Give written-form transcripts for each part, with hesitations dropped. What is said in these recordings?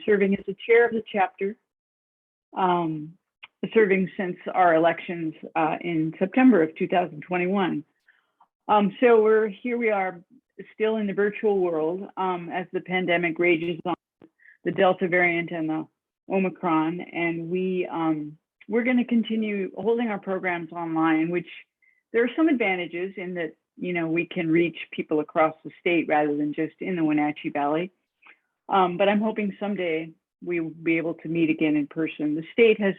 serving as the chair of the chapter, serving since our elections in September of 2021. So we are still in the virtual world as the pandemic rages on, the Delta variant and the Omicron, and we're going to continue holding our programs online, which there are some advantages in that, we can reach people across the state rather than just in the Wenatchee Valley. But I'm hoping someday we will be able to meet again in person. The state has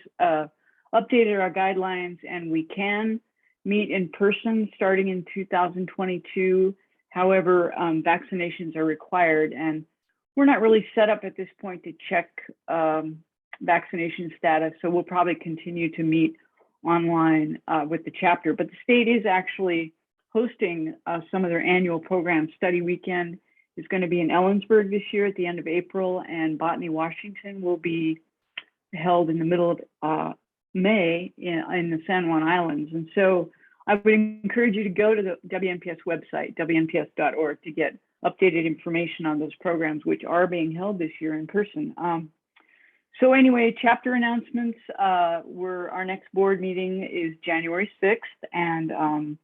updated our guidelines, and we can meet in person starting in 2022. However, vaccinations are required, and we're not really set up at this point to check vaccination status. So we'll probably continue to meet online with the chapter. But the state is actually hosting some of their annual programs. Study Weekend is going to be in Ellensburg this year at the end of April, and Botany, Washington will be held in the middle of May in the San Juan Islands. And so I would encourage you to go to the WNPS website, WNPS.org, to get updated information on those programs, which are being held this year in person. So anyway, chapter announcements. Our next board meeting is January 6th, and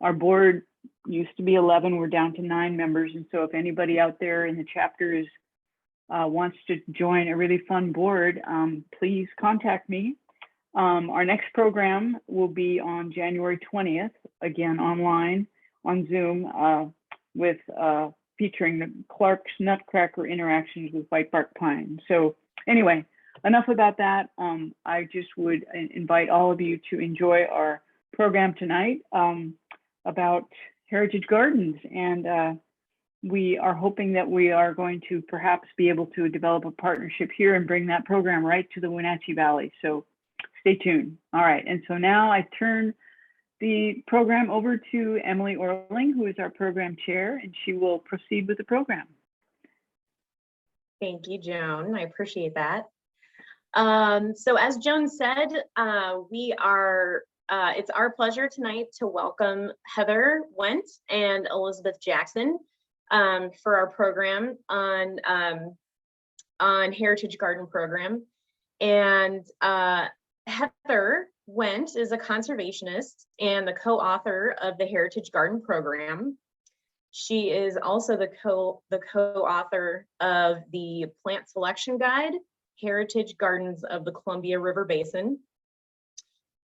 our board used to be 11. We're down to 9 members. And so if anybody out there in the chapter wants to join a really fun board, please contact me. Our next program will be on January 20th, again online on Zoom, with featuring the Clark's Nutcracker interactions with whitebark pine. So anyway, enough about that. I just would invite all of you to enjoy our program tonight about heritage gardens, and we are hoping that we are going to perhaps be able to develop a partnership here and bring that program right to the Wenatchee Valley. So stay tuned. All right, and so now I turn the program over to Emily Orling, who is our program chair, and she will proceed with the program. Thank you, Joan. I appreciate that. So as Joan said, it's our pleasure tonight to welcome Heather Wendt and Elizabeth Jackson for our program on Heritage Garden Program. And Heather Wendt is a conservationist and the co-author of the Heritage Garden Program. She is also the co-author of the Plant Selection Guide, Heritage Gardens of the Columbia River Basin.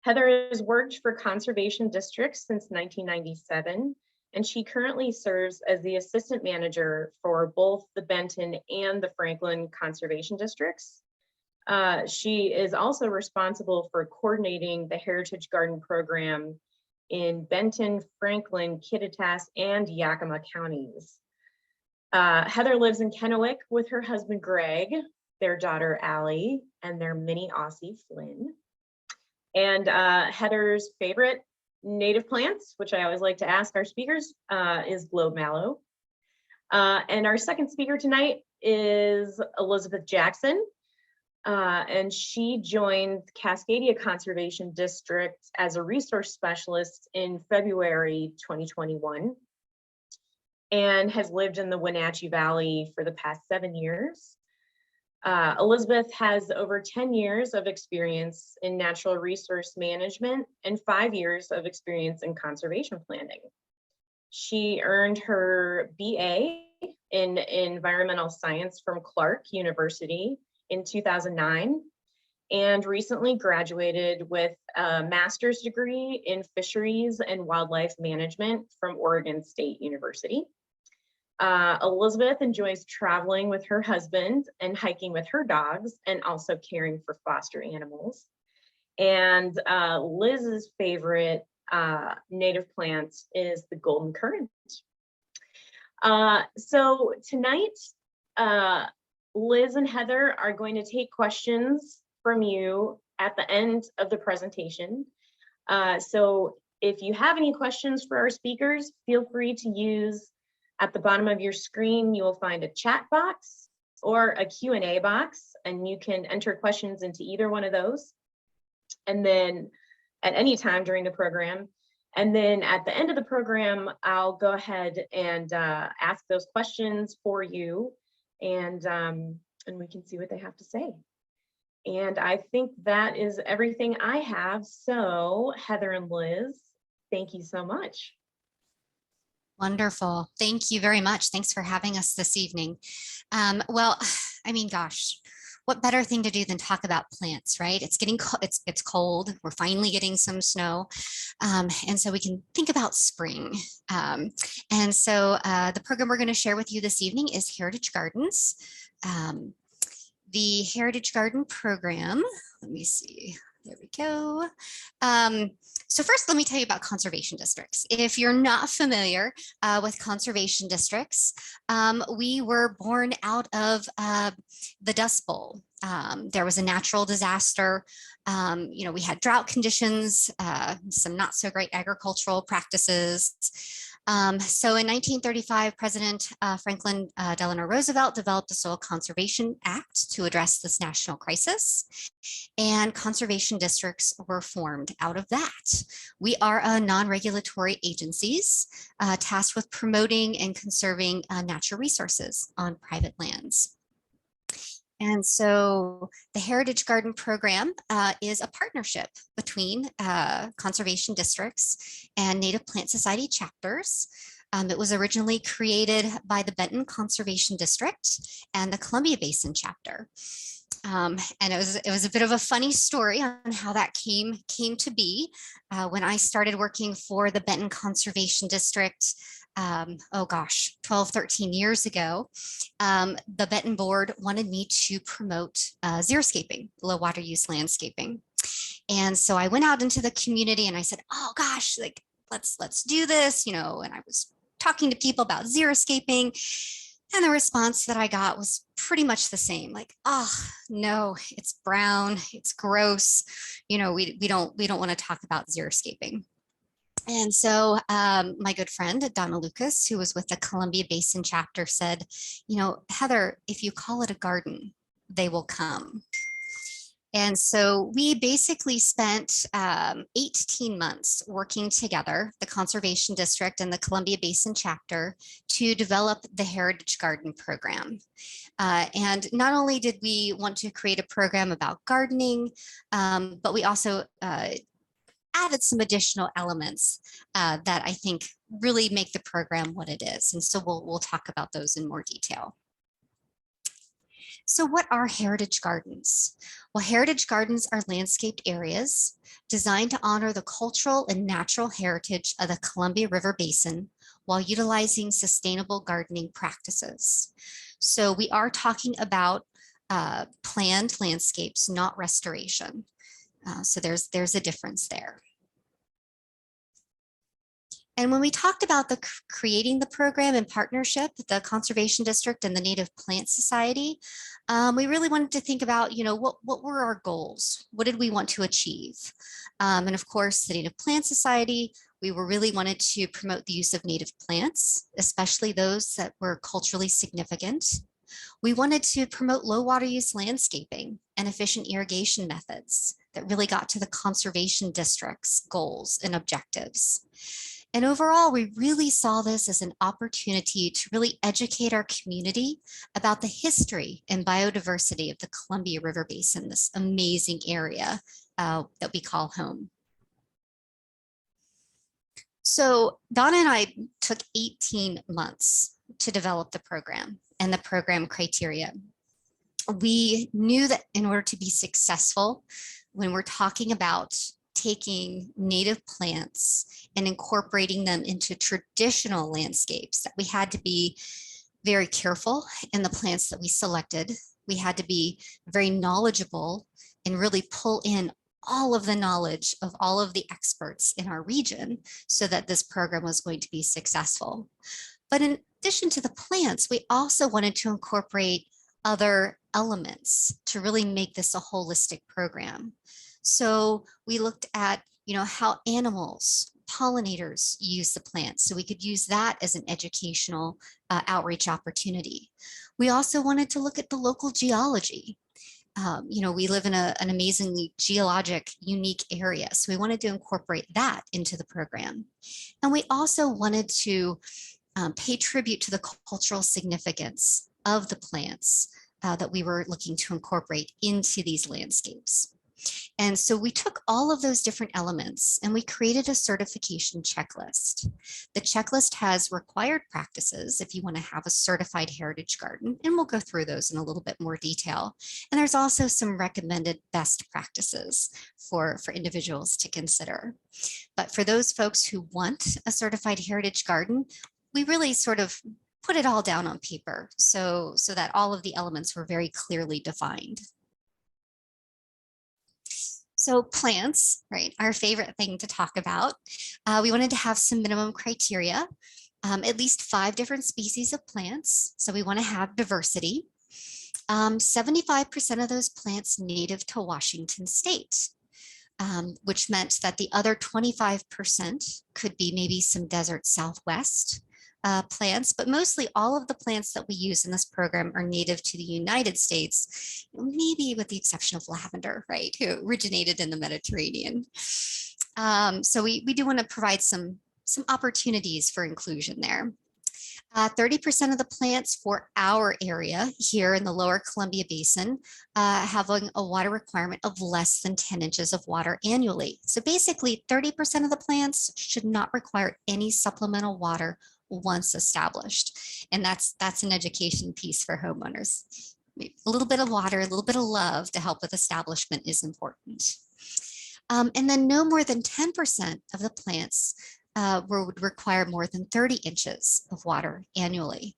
Heather has worked for conservation districts since 1997, and she currently serves as the assistant manager for both the Benton and the Franklin conservation districts. She is also responsible for coordinating the Heritage Garden Program in Benton, Franklin, Kittitas, and Yakima Counties. Heather lives in Kennewick with her husband, Greg, their daughter, Allie, and their mini-Aussie, Flynn. And Heather's favorite native plants, which I always like to ask our speakers, is Globemallow. And our second speaker tonight is Elizabeth Jackson. And she joined Cascadia Conservation District as a resource specialist in February 2021 and has lived in the Wenatchee Valley for the past 7 years. Elizabeth has over 10 years of experience in natural resource management and 5 years of experience in conservation planning. She earned her BA in environmental science from Clark University in 2009 and recently graduated with a master's degree in fisheries and wildlife management from Oregon State University. Elizabeth enjoys traveling with her husband and hiking with her dogs and also caring for foster animals. And Liz's favorite native plant is the golden currant. So tonight, Liz and Heather are going to take questions from you at the end of the presentation. So if you have any questions for our speakers, feel free to use at the bottom of your screen, you will find a chat box or a Q&A box, and you can enter questions into either one of those. And then at any time during the program. And then at the end of the program, I'll go ahead and ask those questions for you. And and we can see what they have to say. And I think that is everything I have. So Heather and Liz, thank you so much. Wonderful. Thank you very much. Thanks for having us this evening. Well, I mean, gosh, what better thing to do than talk about plants, right? It's getting it's cold. We're finally getting some snow, and so we can think about spring. And so the program we're going to share with you this evening is Heritage Gardens. The Heritage Garden program. Let me see. There we go. So first, let me tell you about conservation districts. If you're not familiar with conservation districts, we were born out of the Dust Bowl. There was a natural disaster. We had drought conditions, some not so great agricultural practices. So in 1935, President Franklin Delano Roosevelt developed the Soil Conservation Act to address this national crisis, and conservation districts were formed out of that. We are non-regulatory agencies tasked with promoting and conserving natural resources on private lands. And so the Heritage Garden program is a partnership between conservation districts and Native Plant Society chapters. It was originally created by the Benton Conservation District and the Columbia Basin Chapter. And it was a bit of a funny story on how that came to be. When I started working for the Benton Conservation District, oh gosh, 12, 13 years ago, the Benton board wanted me to promote xeriscaping, low water use landscaping. And so I went out into the community and I said, oh gosh, like let's do this, and I was talking to people about xeriscaping. And the response that I got was pretty much the same, like, oh no, it's brown, it's gross. We don't want to talk about xeriscaping. And so my good friend, Donna Lucas, who was with the Columbia Basin Chapter, said, Heather, if you call it a garden, they will come. And so we basically spent 18 months working together, the Conservation District and the Columbia Basin Chapter, to develop the Heritage Garden program. And not only did we want to create a program about gardening, but we also added some additional elements that I think really make the program what it is. And so we'll talk about those in more detail. So what are heritage gardens? Well, heritage gardens are landscaped areas designed to honor the cultural and natural heritage of the Columbia River Basin while utilizing sustainable gardening practices. So we are talking about planned landscapes, not restoration. So there's a difference there. And when we talked about creating the program in partnership with the Conservation District and the Native Plant Society, we really wanted to think about, what were our goals? What did we want to achieve? And of course, the Native Plant Society, we really wanted to promote the use of native plants, especially those that were culturally significant. We wanted to promote low water use landscaping and efficient irrigation methods that really got to the Conservation District's goals and objectives. And overall, we really saw this as an opportunity to really educate our community about the history and biodiversity of the Columbia River Basin, this amazing area that we call home. So Donna and I took 18 months to develop the program and the program criteria. We knew that in order to be successful, when we're talking about taking native plants and incorporating them into traditional landscapes, that we had to be very careful in the plants that we selected. We had to be very knowledgeable and really pull in all of the knowledge of all of the experts in our region so that this program was going to be successful. But in addition to the plants, we also wanted to incorporate other elements to really make this a holistic program. So we looked at, how animals, pollinators use the plants. So we could use that as an educational outreach opportunity. We also wanted to look at the local geology. We live in an amazingly geologic, unique area. So we wanted to incorporate that into the program. And we also wanted to pay tribute to the cultural significance of the plants that we were looking to incorporate into these landscapes. And so we took all of those different elements and we created a certification checklist. The checklist has required practices if you want to have a certified heritage garden, and we'll go through those in a little bit more detail. And there's also some recommended best practices for individuals to consider. But for those folks who want a certified heritage garden, we really sort of put it all down on paper so that all of the elements were very clearly defined. So plants, right, our favorite thing to talk about. We wanted to have some minimum criteria, at least 5 different species of plants. So we want to have diversity. 75% of those plants native to Washington state, which meant that the other 25% could be maybe some desert Southwest plants, but mostly all of the plants that we use in this program are native to the United States, maybe with the exception of lavender, right, who originated in the Mediterranean. So we do want to provide some opportunities for inclusion there. 30% of the plants for our area here in the lower Columbia Basin having a water requirement of less than 10 inches of water annually. So basically 30% of the plants should not require any supplemental water once established. And that's an education piece for homeowners. A little bit of water, a little bit of love to help with establishment is important. And then no more than 10% of the plants would require more than 30 inches of water annually.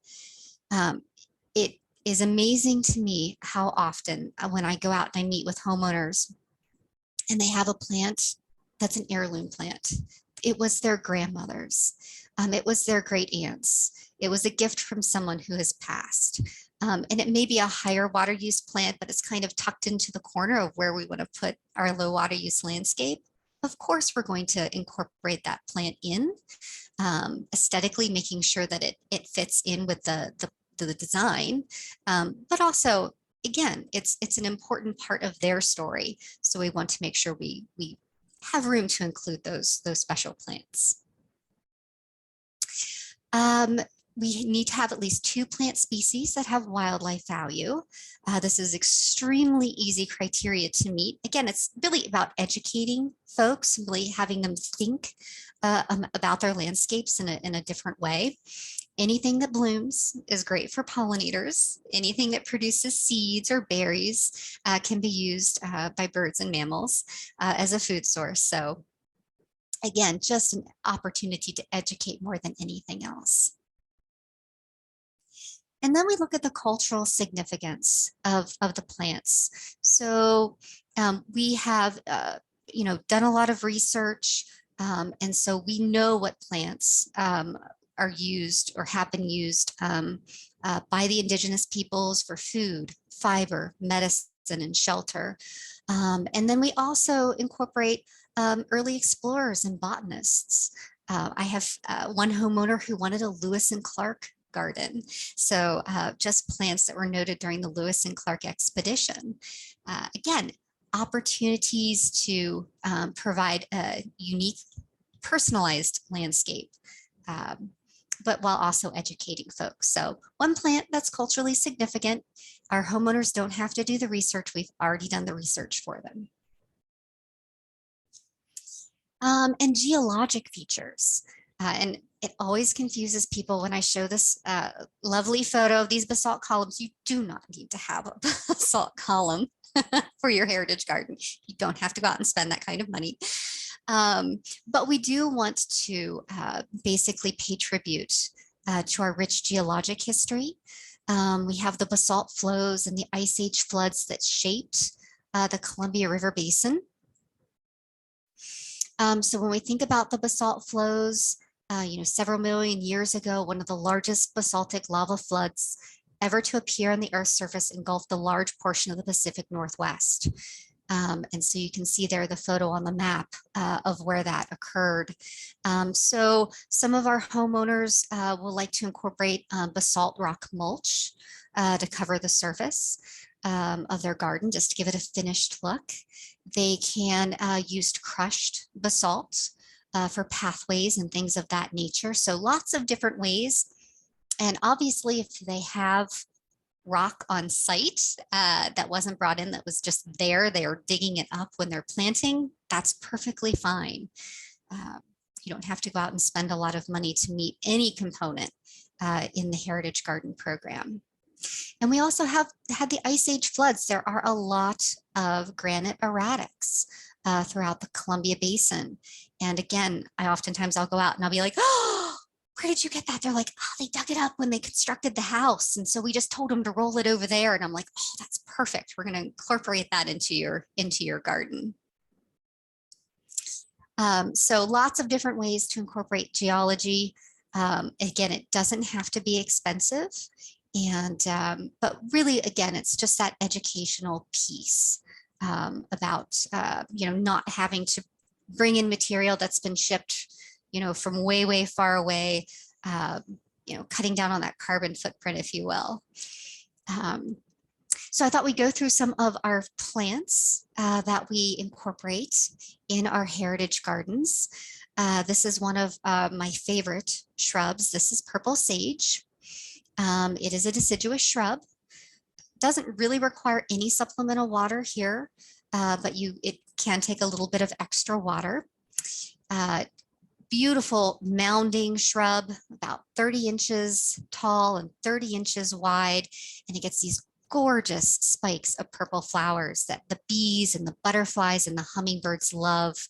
It is amazing to me how often when I go out and I meet with homeowners and they have a plant that's an heirloom plant. It was their grandmother's. It was their great aunts. It was a gift from someone who has passed. And it may be a higher water use plant, but it's kind of tucked into the corner of where we want to put our low water use landscape. Of course, we're going to incorporate that plant in, aesthetically making sure that it fits in with the design, but also, again, it's an important part of their story. So we want to make sure we have room to include those special plants. We need to have at least 2 plant species that have wildlife value. This is extremely easy criteria to meet. Again, it's really about educating folks, really having them think about their landscapes in a different way. Anything that blooms is great for pollinators. Anything that produces seeds or berries can be used by birds and mammals as a food source. So again, just an opportunity to educate more than anything else. And then we look at the cultural significance of the plants. So we have, done a lot of research, and so we know what plants are used or have been used by the indigenous peoples for food, fiber, medicine, and shelter. And then we also incorporate early explorers and botanists. I have one homeowner who wanted a Lewis and Clark garden. So just plants that were noted during the Lewis and Clark expedition. Again, opportunities to provide a unique, personalized landscape, but while also educating folks. So one plant that's culturally significant, our homeowners don't have to do the research. We've already done the research for them. And geologic features. And it always confuses people when I show this lovely photo of these basalt columns. You do not need to have a basalt column for your heritage garden. You don't have to go out and spend that kind of money. But we do want to basically pay tribute to our rich geologic history. We have the basalt flows and the ice age floods that shaped the Columbia River Basin. So when we think about the basalt flows, several million years ago, one of the largest basaltic lava floods ever to appear on the Earth's surface engulfed a large portion of the Pacific Northwest. And so you can see there the photo on the map of where that occurred. So some of our homeowners will like to incorporate basalt rock mulch to cover the surface of their garden, just to give it a finished look. They can use crushed basalt for pathways and things of that nature. So lots of different ways. And obviously, if they have rock on site that wasn't brought in, that was just there. They are digging it up when they're planting. That's perfectly fine. You don't have to go out and spend a lot of money to meet any component in the Heritage Garden program. And we also have had the Ice Age floods. There are a lot of granite erratics throughout the Columbia Basin. And again, I'll go out and I'll be like, oh, where did you get that? They're like, oh, they dug it up when they constructed the house. And so we just told them to roll it over there. And I'm like, oh, that's perfect. We're going to incorporate that into your garden. So lots of different ways to incorporate geology. Again, it doesn't have to be expensive. And but really, again, it's just that educational piece about not having to bring in material that's been shipped from way far away, cutting down on that carbon footprint, if you will. So I thought we'd go through some of our plants that we incorporate in our heritage gardens. This is one of my favorite shrubs. This is purple sage. It is a deciduous shrub. Doesn't really require any supplemental water here, but it can take a little bit of extra water. Beautiful mounding shrub, about 30 inches tall and 30 inches wide, and it gets these gorgeous spikes of purple flowers that the bees and the butterflies and the hummingbirds love.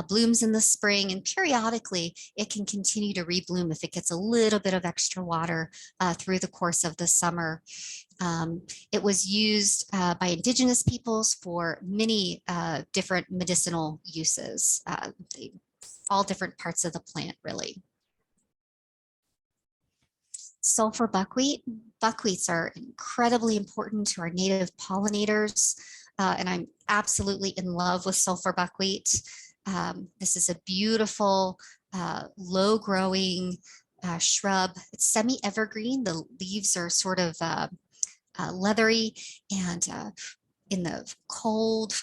Blooms in the spring, and periodically it can continue to rebloom if it gets a little bit of extra water through the course of the summer. It was used by indigenous peoples for many different medicinal uses, all different parts of the plant, really. Sulphur buckwheat. Buckwheats are incredibly important to our native pollinators, and I'm absolutely in love with sulphur buckwheat. This is a beautiful, low-growing shrub. It's semi-evergreen. The leaves are sort of leathery, and in the cold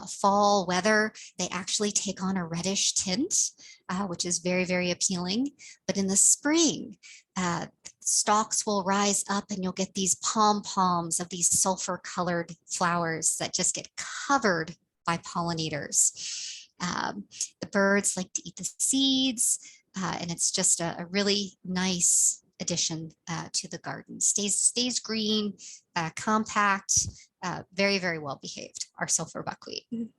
fall weather, they actually take on a reddish tint, which is very appealing. But in the spring, stalks will rise up and you'll get these pom-poms of these sulfur-colored flowers that just get covered by pollinators. The birds like to eat the seeds, and it's just a really nice addition to the garden. Stays green, compact, very well behaved, our sulphur buckwheat. And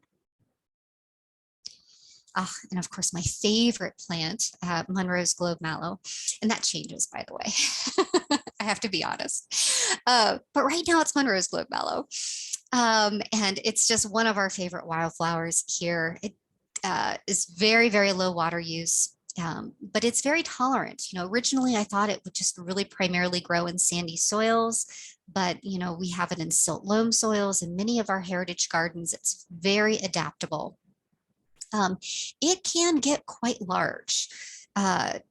of course, my favorite plant, Monroes Globemallow, and that changes, by the way. I have to be honest. But right now it's Monroes Globemallow. And it's just one of our favorite wildflowers here. It is very low water use, but it's very tolerant. Originally I thought it would just really primarily grow in sandy soils, but we have it in silt loam soils in many of our heritage gardens. It's very adaptable. It can get quite large.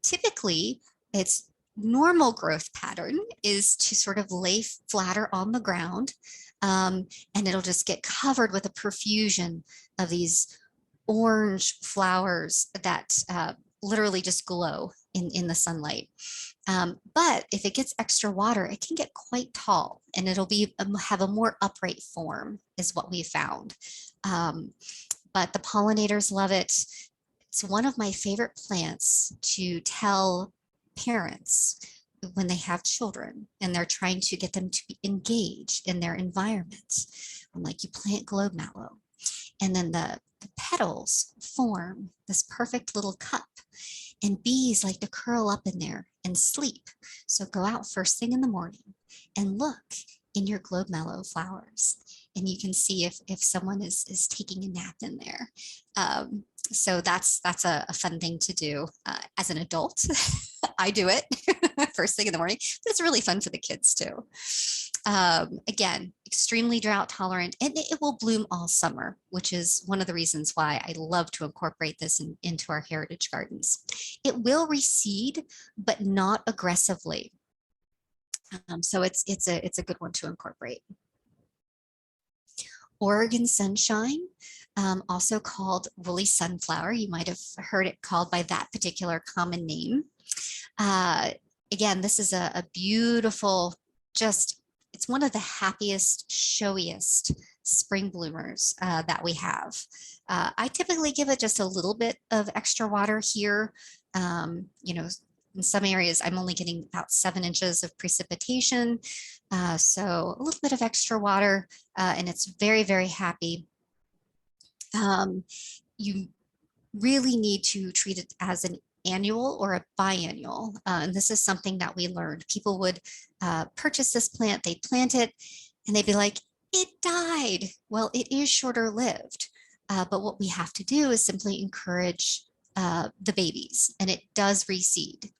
Typically, its normal growth pattern is to sort of lay flatter on the ground, and it'll just get covered with a profusion of these orange flowers that literally just glow in the sunlight. But if it gets extra water, it can get quite tall, and it'll have a more upright form, is what we found. But the pollinators love it. It's one of my favorite plants to tell parents when they have children and they're trying to get them to be engaged in their environment. I'm like, you plant globemallow, and then the petals form this perfect little cup, and bees like to curl up in there and sleep. So go out first thing in the morning and look in your globemallow flowers, and you can see if someone is taking a nap in there. So that's a fun thing to do as an adult. I do it first thing in the morning, but it's really fun for the kids too. Again, extremely drought tolerant, and it will bloom all summer, which is one of the reasons why I love to incorporate this into our heritage gardens. It will reseed, but not aggressively. So it's a good one to incorporate. Oregon sunshine, also called woolly sunflower. You might have heard it called by that particular common name. Again, this is a beautiful, just it's one of the happiest, showiest spring bloomers that we have. I typically give it just a little bit of extra water here. You know, in some areas, I'm only getting about 7 inches of precipitation. So a little bit of extra water, and it's very, very happy. You really need to treat it as an annual or a biannual. And this is something that we learned. People would purchase this plant, they plant it, and they'd be like, it died. Well, it is shorter lived. But what we have to do is simply encourage the babies, and it does reseed.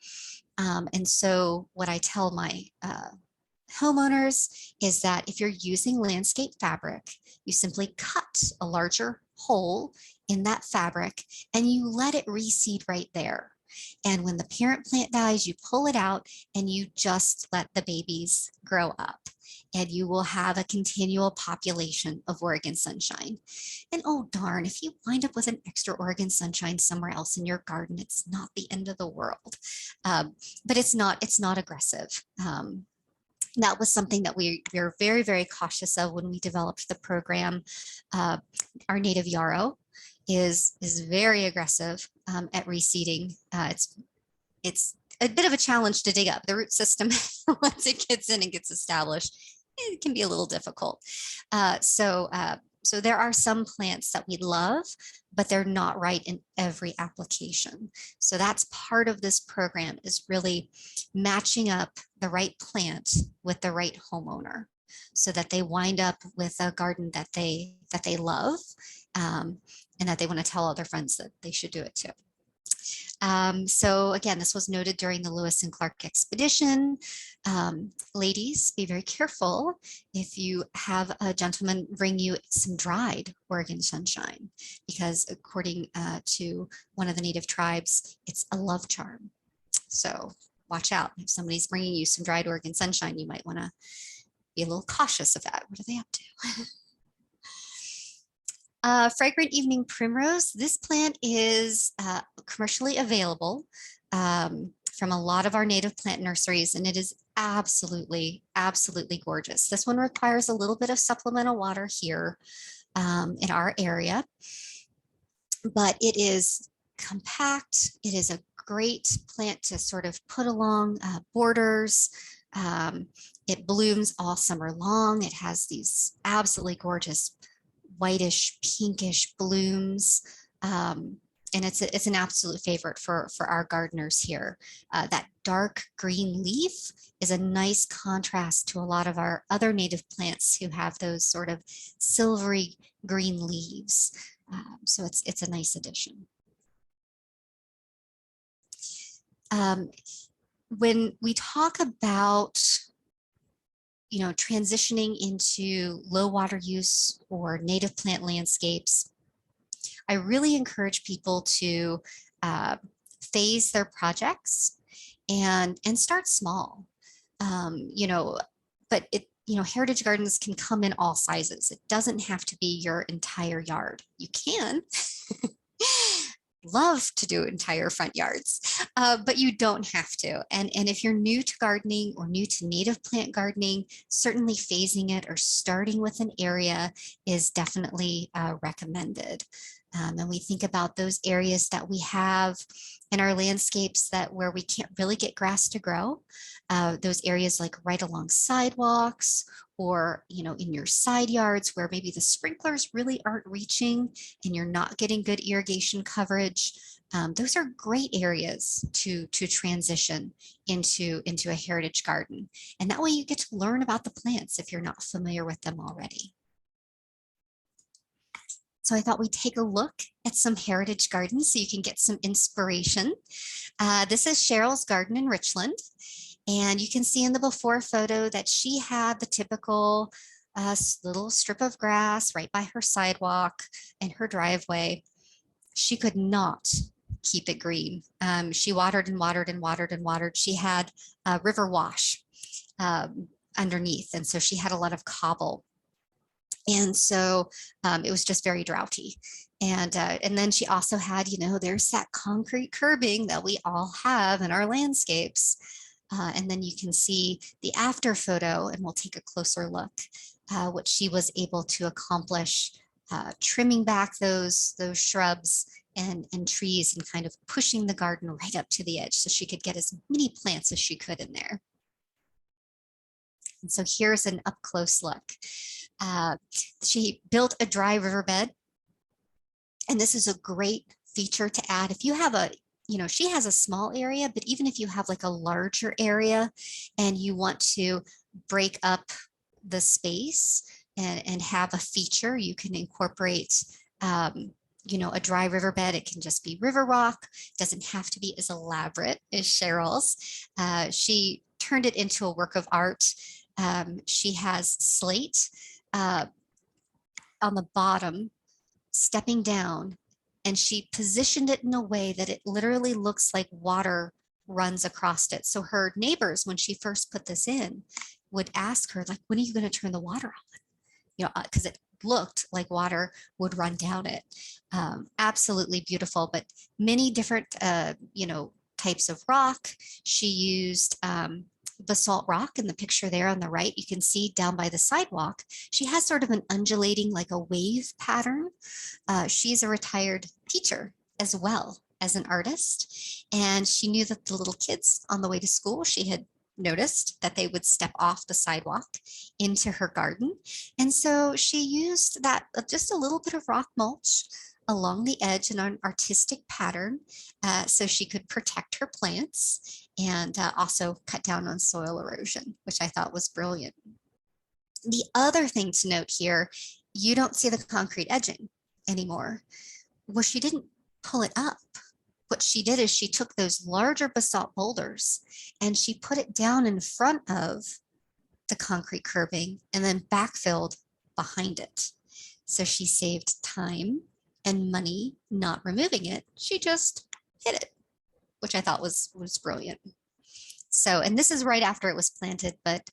And so what I tell my homeowners is that if you're using landscape fabric, you simply cut a larger hole in that fabric and you let it reseed right there. And when the parent plant dies, you pull it out and you just let the babies grow up. And you will have a continual population of Oregon sunshine. And oh darn, if you wind up with an extra Oregon sunshine somewhere else in your garden, it's not the end of the world. But it's not aggressive. That was something that we were very, very cautious of when we developed the program. Our native yarrow is very aggressive at reseeding. It's a bit of a challenge to dig up. The root system, once it gets in and gets established, it can be a little difficult. So there are some plants that we love, but they're not right in every application. So that's part of this program, is really matching up the right plant with the right homeowner so that they wind up with a garden that they love, and that they want to tell all their friends that they should do it too. So again, this was noted during the Lewis and Clark expedition. Ladies, be very careful if you have a gentleman bring you some dried Oregon sunshine, because according to one of the native tribes, it's a love charm. So watch out. If somebody's bringing you some dried Oregon sunshine, you might want to be a little cautious of that. What are they up to? Fragrant evening primrose. This plant is commercially available from a lot of our native plant nurseries, and it is absolutely, absolutely gorgeous. This one requires a little bit of supplemental water here in our area, but it is compact. It is a great plant to sort of put along borders. It blooms all summer long. It has these absolutely gorgeous whitish, pinkish blooms. And it's an absolute favorite for our gardeners here. That dark green leaf is a nice contrast to a lot of our other native plants who have those sort of silvery green leaves. So it's a nice addition. When we talk about transitioning into low water use or native plant landscapes, I really encourage people to phase their projects and start small. But heritage gardens can come in all sizes. It doesn't have to be your entire yard. You can. Love to do entire front yards, but you don't have to. And if you're new to gardening or new to native plant gardening, certainly phasing it or starting with an area is definitely recommended. And we think about those areas that we have in our landscapes where we can't really get grass to grow. Those areas like right along sidewalks, or in your side yards where maybe the sprinklers really aren't reaching and you're not getting good irrigation coverage. Those are great areas to transition into a heritage garden. And that way you get to learn about the plants if you're not familiar with them already. So I thought we'd take a look at some heritage gardens so you can get some inspiration. This is Cheryl's garden in Richland. And you can see in the before photo that she had the typical little strip of grass right by her sidewalk and her driveway. She could not keep it green. She watered and watered and watered and watered. She had a river wash underneath, and so she had a lot of cobble. And so it was just very droughty. And then she also had, there's that concrete curbing that we all have in our landscapes. And then you can see the after photo, and we'll take a closer look, what she was able to accomplish, trimming back those shrubs and trees and kind of pushing the garden right up to the edge so she could get as many plants as she could in there. And so here's an up close look. She built a dry riverbed, and this is a great feature to add. If you have she has a small area, but even if you have like a larger area and you want to break up the space and have a feature, you can incorporate a dry riverbed. It can just be river rock. It doesn't have to be as elaborate as Cheryl's. She turned it into a work of art. She has slate on the bottom stepping down, and she positioned it in a way that it literally looks like water runs across it. So her neighbors, when she first put this in, would ask her, like, when are you going to turn the water on? Because it looked like water would run down it. Absolutely beautiful, but many different, types of rock. She used basalt rock in the picture there on the right. You can see down by the sidewalk, she has sort of an undulating, like a wave pattern. She's a retired teacher as well as an artist. And she knew that the little kids on the way to school, she had noticed that they would step off the sidewalk into her garden. And so she used that, just a little bit of rock mulch along the edge in an artistic pattern, so she could protect her plants and also cut down on soil erosion, which I thought was brilliant. The other thing to note here, you don't see the concrete edging anymore. Well, she didn't pull it up. What she did is she took those larger basalt boulders and she put it down in front of the concrete curbing and then backfilled behind it. So she saved time and money not removing it. She just hid it, which I thought was brilliant. So, and this is right after it was planted, but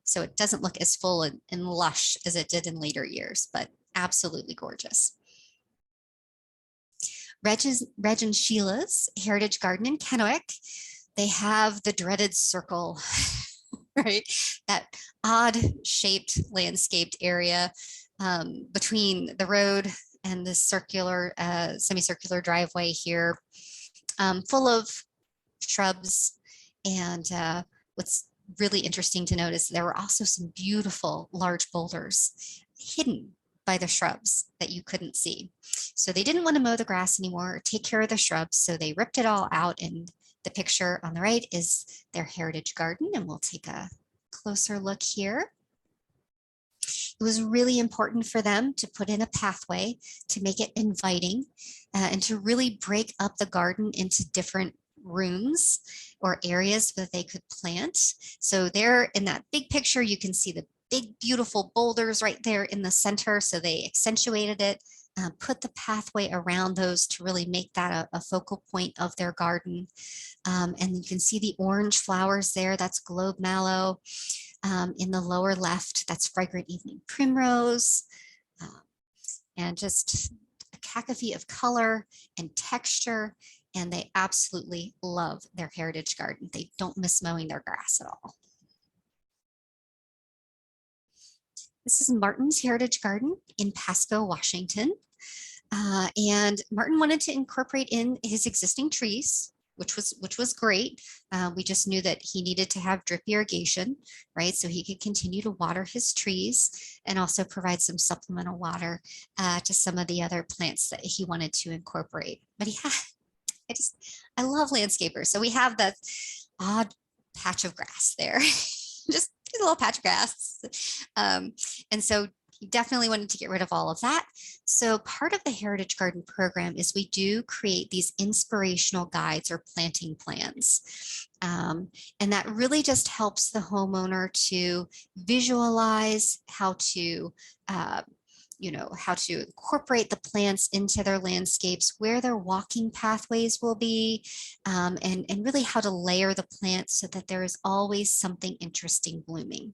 so it doesn't look as full and lush as it did in later years, but absolutely gorgeous. Reg and Sheila's Heritage Garden in Kennewick, they have the dreaded circle, right? That odd shaped landscaped area between the road and the circular, semicircular driveway here, full of shrubs. And what's really interesting to notice, there were also some beautiful large boulders hidden by the shrubs that you couldn't see. So they didn't want to mow the grass anymore or take care of the shrubs. So they ripped it all out. And the picture on the right is their heritage garden. And we'll take a closer look here. It was really important for them to put in a pathway to make it inviting and to really break up the garden into different rooms or areas that they could plant. So there in that big picture, you can see the big, beautiful boulders right there in the center. So they accentuated it, put the pathway around those to really make that a focal point of their garden. And you can see the orange flowers there. That's Globemallow. In the lower left, that's Fragrant Evening Primrose. And just a cacophony of color and texture. And they absolutely love their heritage garden. They don't miss mowing their grass at all. This is Martin's Heritage Garden in Pasco, Washington. And Martin wanted to incorporate in his existing trees, which was great. We just knew that he needed to have drip irrigation, right? So he could continue to water his trees and also provide some supplemental water to some of the other plants that he wanted to incorporate. But I love landscapers. So we have that odd patch of grass there, just a little patch of grass. And so he definitely wanted to get rid of all of that. So part of the Heritage Garden program is we do create these inspirational guides or planting plans. And that really just helps the homeowner to visualize how to how to incorporate the plants into their landscapes, where their walking pathways will be, and really how to layer the plants so that there is always something interesting blooming.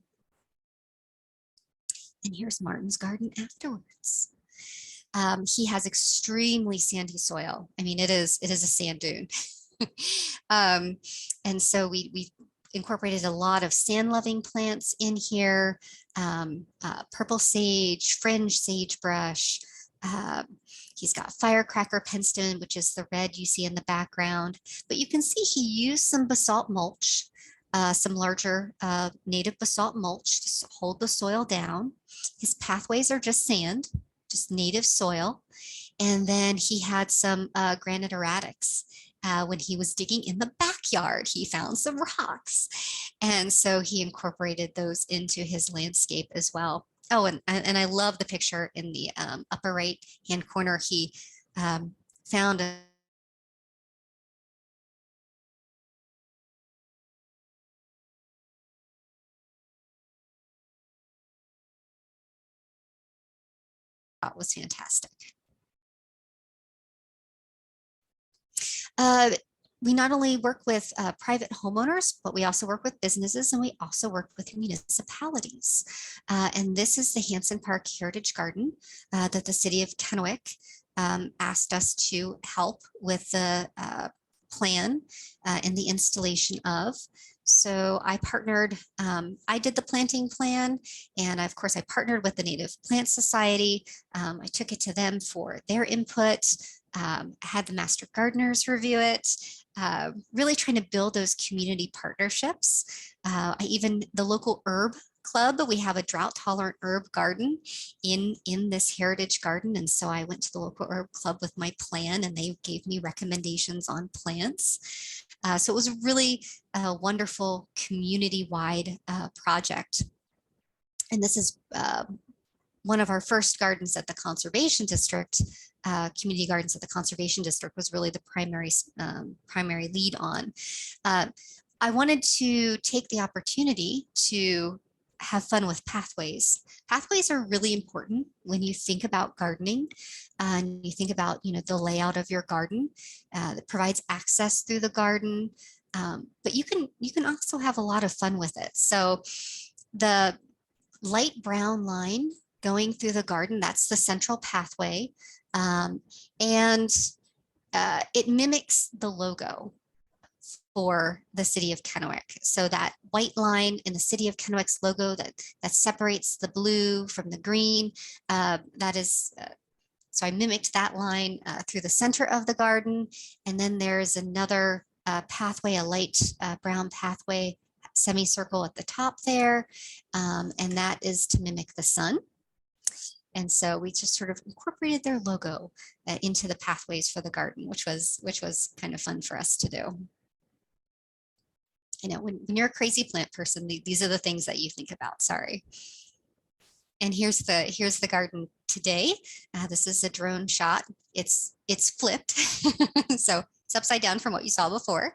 And here's Martin's garden afterwards. He has extremely sandy soil. I mean, it is a sand dune. And so we incorporated a lot of sand-loving plants in here, purple sage, fringe sagebrush. He's got firecracker penstemon, which is the red you see in the background. But you can see he used some basalt mulch, some larger native basalt mulch to hold the soil down. His pathways are just sand, just native soil. And then he had some granite erratics. When he was digging in the backyard, he found some rocks. And so he incorporated those into his landscape as well. Oh, and I love the picture in the upper right hand corner. He found a was fantastic. We not only work with private homeowners, but we also work with businesses, and we also work with municipalities. And this is the Hansen Park Heritage Garden that the city of Kennewick asked us to help with the plan and the installation of. So I partnered, I did the planting plan, and of course I partnered with the Native Plant Society. I took it to them for their input. Had the master gardeners review it, really trying to build those community partnerships. The local herb club, we have a drought tolerant herb garden in this heritage garden. And so I went to the local herb club with my plan, and they gave me recommendations on plants. So it was really a wonderful community-wide project. And this is one of our first gardens at the Conservation District. Community gardens at the Conservation District was really the primary lead on. I wanted to take the opportunity to have fun with pathways. Pathways are really important when you think about gardening and you think about, the layout of your garden that provides access through the garden. But you can also have a lot of fun with it. So the light brown line going through the garden, that's the central pathway. And it mimics the logo for the city of Kennewick. So that white line in the city of Kennewick's logo that separates the blue from the green, so I mimicked that line through the center of the garden. And then there's another pathway, a light brown pathway, semicircle at the top there. And that is to mimic the sun. And so we just sort of incorporated their logo into the pathways for the garden, which was kind of fun for us to do. When you're a crazy plant person, these are the things that you think about. Sorry. And here's the garden today. This is a drone shot. It's flipped, so it's upside down from what you saw before.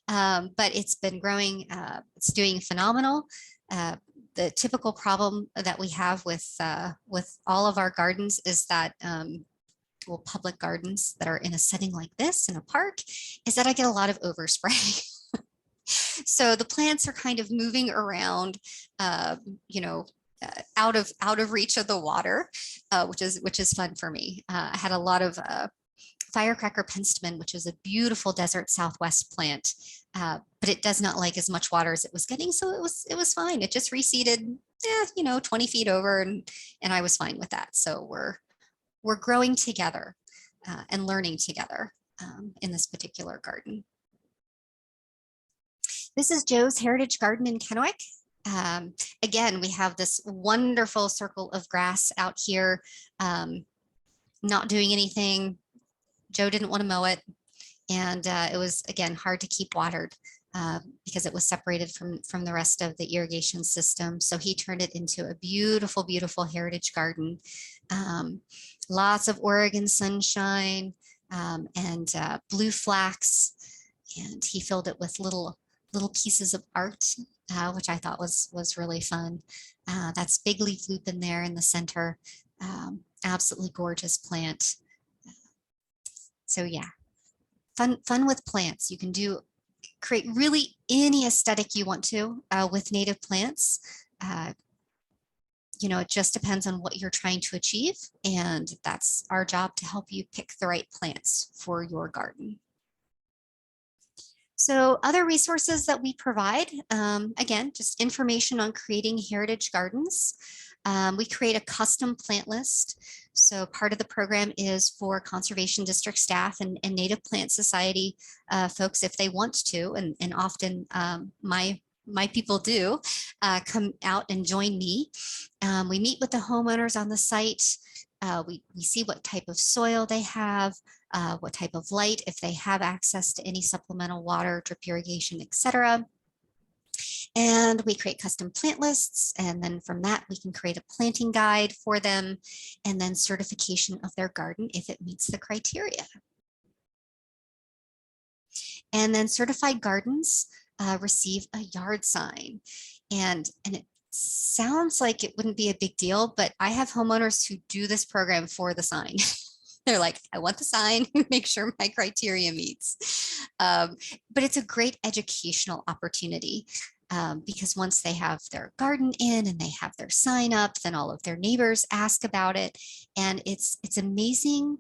But it's been growing. It's doing phenomenal. The typical problem that we have with all of our gardens is that, public gardens that are in a setting like this in a park, is that I get a lot of overspray. So the plants are kind of moving around, out of reach of the water, which is fun for me. I had a lot of firecracker penstemon, which is a beautiful desert southwest plant, but it does not like as much water as it was getting. So it was fine. It just reseeded, 20 feet over, and I was fine with that. So we're growing together and learning together in this particular garden. This is Joe's Heritage Garden in Kennewick. Again, we have this wonderful circle of grass out here, not doing anything. Joe didn't want to mow it, and it was, again, hard to keep watered because it was separated from the rest of the irrigation system. So he turned it into a beautiful, beautiful heritage garden. Lots of Oregon sunshine and blue flax, and he filled it with little pieces of art, which I thought was really fun. That's big leaf loop in there in the center. Absolutely gorgeous plant. So yeah, fun with plants. You can create really any aesthetic you want to with native plants. It just depends on what you're trying to achieve, and that's our job to help you pick the right plants for your garden. So other resources that we provide, again, just information on creating heritage gardens. We create a custom plant list. So part of the program is for Conservation District staff and Native Plant Society folks, if they want to, and often my people do come out and join me. We meet with the homeowners on the site. We see what type of soil they have, what type of light, if they have access to any supplemental water, drip irrigation, etc. And we create custom plant lists. And then from that, we can create a planting guide for them and then certification of their garden if it meets the criteria. And then certified gardens receive a yard sign. And it sounds like it wouldn't be a big deal, but I have homeowners who do this program for the sign. They're like, I want the sign, make sure my criteria meets. But it's a great educational opportunity because once they have their garden in and they have their sign up, then all of their neighbors ask about it. And it's amazing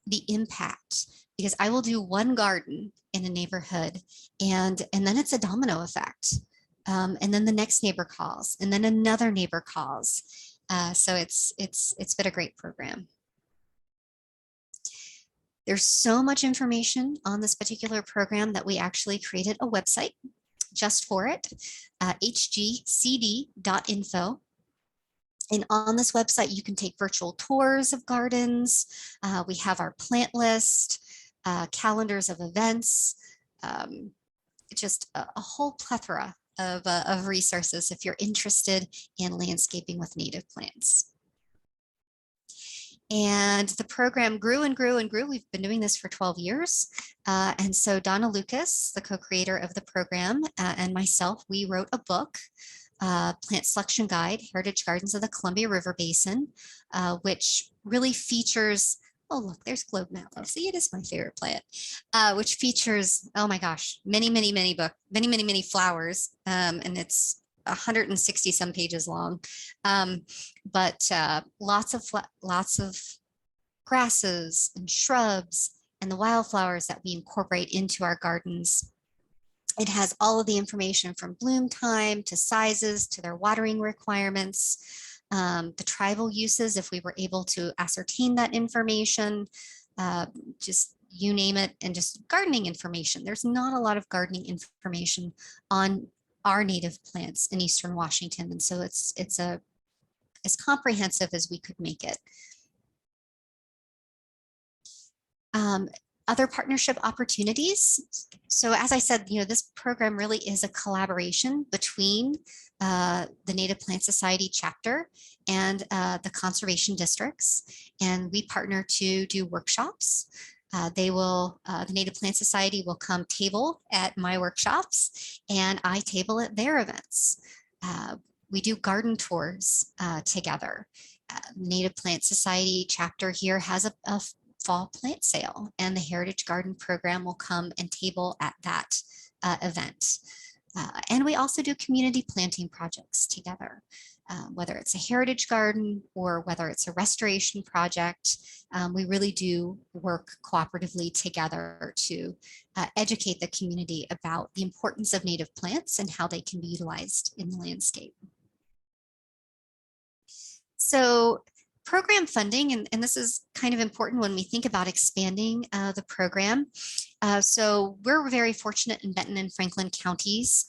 the impact, because I will do one garden in a neighborhood and then it's a domino effect. And then the next neighbor calls and then another neighbor calls. So it's been a great program. There's so much information on this particular program that we actually created a website just for it, hgcd.info. And on this website, you can take virtual tours of gardens. We have our plant list, calendars of events, just a whole plethora of resources if you're interested in landscaping with native plants. And the program grew and grew and grew. We've been doing this for 12 years. And so Donna Lucas, the co-creator of the program, and myself, we wrote a book, Plant Selection Guide, Heritage Gardens of the Columbia River Basin, which really features, oh, look, there's Globemallow. See, it is my favorite plant, which features, oh my gosh, many flowers. And it's 160 some pages long, but lots of grasses and shrubs and the wildflowers that we incorporate into our gardens. It has all of the information from bloom time to sizes to their watering requirements, the tribal uses if we were able to ascertain that information, just you name it, and just gardening information. There's not a lot of gardening information on our native plants in Eastern Washington. And so it's as comprehensive as we could make it. Other partnership opportunities. So as I said, this program really is a collaboration between the Native Plant Society chapter and the conservation districts. And we partner to do workshops. The Native Plant Society will come table at my workshops and I table at their events. We do garden tours together. Native Plant Society chapter here has a fall plant sale, and the Heritage Garden program will come and table at that event. And we also do community planting projects together. Whether it's a heritage garden or whether it's a restoration project, we really do work cooperatively together to educate the community about the importance of native plants and how they can be utilized in the landscape. So program funding, and this is kind of important when we think about expanding the program. So we're very fortunate in Benton and Franklin counties.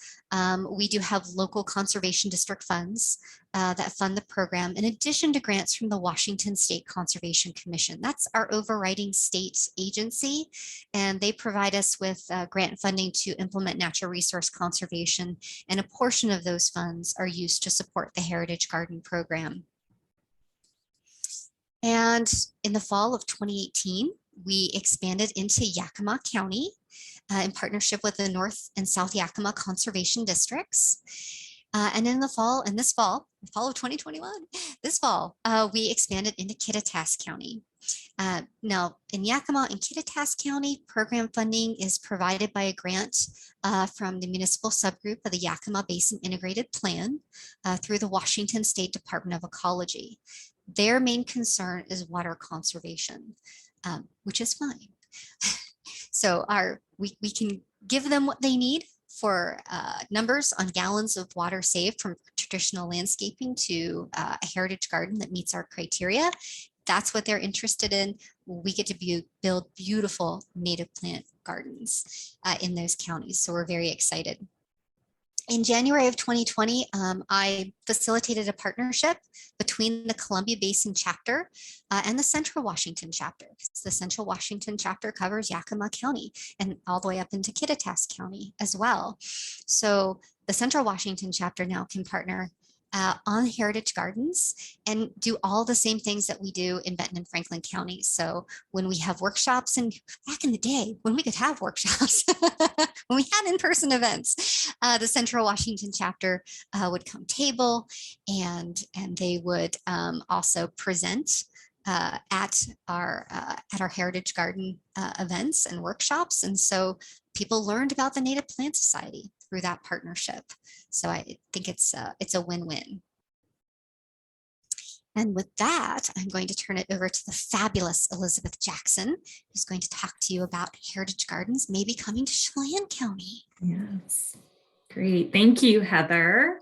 We do have local conservation district funds that fund the program, in addition to grants from the Washington State Conservation Commission. That's our overriding state agency, and they provide us with grant funding to implement natural resource conservation, and a portion of those funds are used to support the Heritage Garden program. And in the fall of 2018, we expanded into Yakima County in partnership with the North and South Yakima Conservation Districts. And in the fall of 2021, this fall, we expanded into Kittitas County. Now, in Yakima and Kittitas County, program funding is provided by a grant from the municipal subgroup of the Yakima Basin Integrated Plan through the Washington State Department of Ecology. Their main concern is water conservation, which is fine. So we can give them what they need for numbers on gallons of water saved from traditional landscaping to a heritage garden that meets our criteria. That's what they're interested in. We get to build beautiful native plant gardens in those counties. So we're very excited. In January of 2020, I facilitated a partnership between the Columbia Basin Chapter and the Central Washington Chapter. The Central Washington Chapter covers Yakima County and all the way up into Kittitas County as well. So the Central Washington Chapter now can partner on heritage gardens and do all the same things that we do in Benton and Franklin counties. So when we have workshops, and back in the day when we could have workshops, when we had in-person events, the Central Washington Chapter would come table and they would also present at our heritage garden events and workshops. And so people learned about the Native Plant Society through that partnership. So I think it's a win-win. And with that, I'm going to turn it over to the fabulous Elizabeth Jackson, who's going to talk to you about heritage gardens maybe coming to Chelan County. Yes, great. Thank you, Heather.